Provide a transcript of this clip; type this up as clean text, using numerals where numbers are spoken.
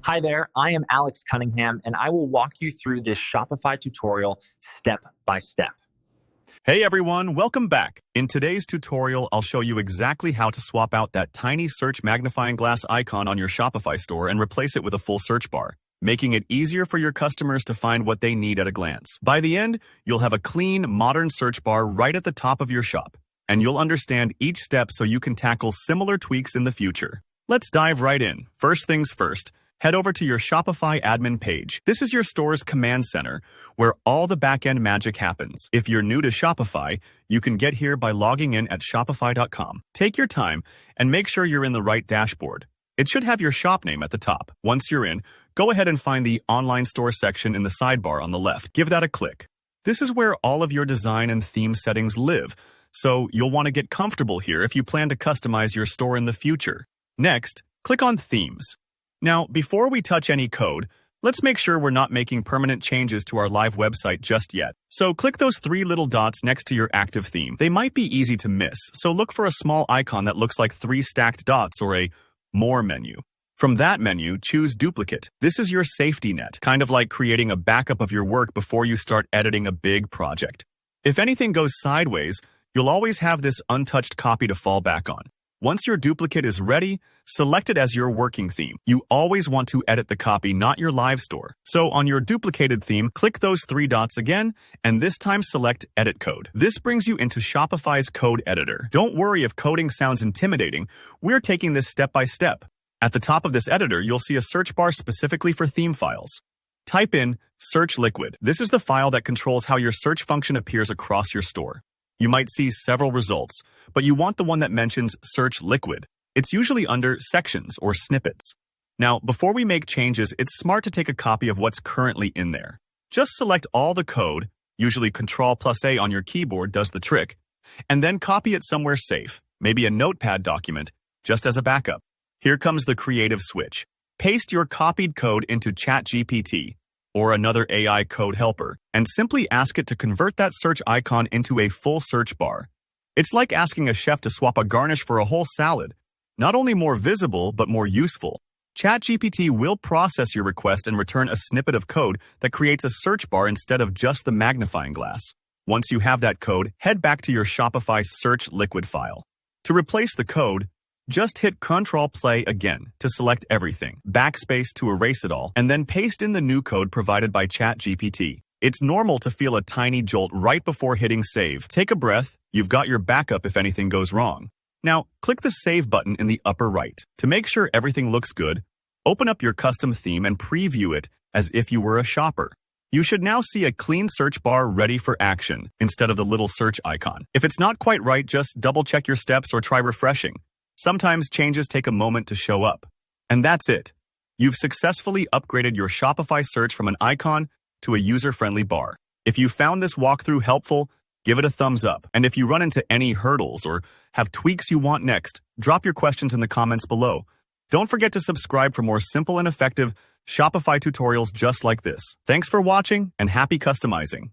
Hi there, I am Alex Cunningham, and I will walk you through this Shopify tutorial step by step. Hey everyone, welcome back. In today's tutorial, I'll show you exactly how to swap out that tiny search magnifying glass icon on your Shopify store and replace it with a full search bar, making it easier for your customers to find what they need at a glance. By the end, you'll have a clean, modern search bar right at the top of your shop, and you'll understand each step so you can tackle similar tweaks in the future. Let's dive right in. First things first. Head over to your Shopify admin page. This is your store's command center, where all the back-end magic happens. If you're new to Shopify, you can get here by logging in at shopify.com. Take your time and make sure you're in the right dashboard. It should have your shop name at the top. Once you're in, go ahead and find the Online Store section in the sidebar on the left. Give that a click. This is where all of your design and theme settings live, so you'll want to get comfortable here if you plan to customize your store in the future. Next, click on Themes. Now, before we touch any code, let's make sure we're not making permanent changes to our live website just yet. So click those three little dots next to your active theme. They might be easy to miss, so look for a small icon that looks like three stacked dots or a More menu. From that menu, choose Duplicate. This is your safety net, kind of like creating a backup of your work before you start editing a big project. If anything goes sideways, you'll always have this untouched copy to fall back on. Once your duplicate is ready, select it as your working theme. You always want to edit the copy, not your live store. So on your duplicated theme, click those three dots again, and this time select Edit Code. This brings you into Shopify's code editor. Don't worry if coding sounds intimidating. We're taking this step by step. At the top of this editor, you'll see a search bar specifically for theme files. Type in Search Liquid. This is the file that controls how your search function appears across your store. You might see several results, but you want the one that mentions Search Liquid. It's usually under Sections or Snippets. Now, before we make changes, it's smart to take a copy of what's currently in there. Just select all the code, usually Ctrl+A on your keyboard does the trick, and then copy it somewhere safe, maybe a notepad document, just as a backup. Here comes the creative switch. Paste your copied code into ChatGPT, or another AI code helper, and simply ask it to convert that search icon into a full search bar. It's like asking a chef to swap a garnish for a whole salad. Not only more visible, but more useful. ChatGPT will process your request and return a snippet of code that creates a search bar instead of just the magnifying glass. Once you have that code, head back to your Shopify Search Liquid file. To replace the code, just hit Ctrl+A again to select everything, backspace to erase it all, and then paste in the new code provided by ChatGPT. It's normal to feel a tiny jolt right before hitting save. Take a breath, you've got your backup if anything goes wrong. Now, click the Save button in the upper right. To make sure everything looks good, open up your custom theme and preview it as if you were a shopper. You should now see a clean search bar ready for action instead of the little search icon. If it's not quite right, just double-check your steps or try refreshing. Sometimes changes take a moment to show up. And that's it. You've successfully upgraded your Shopify search from an icon to a user-friendly bar. If you found this walkthrough helpful, give it a thumbs up. And if you run into any hurdles or have tweaks you want next, drop your questions in the comments below. Don't forget to subscribe for more simple and effective Shopify tutorials just like this. Thanks for watching and happy customizing.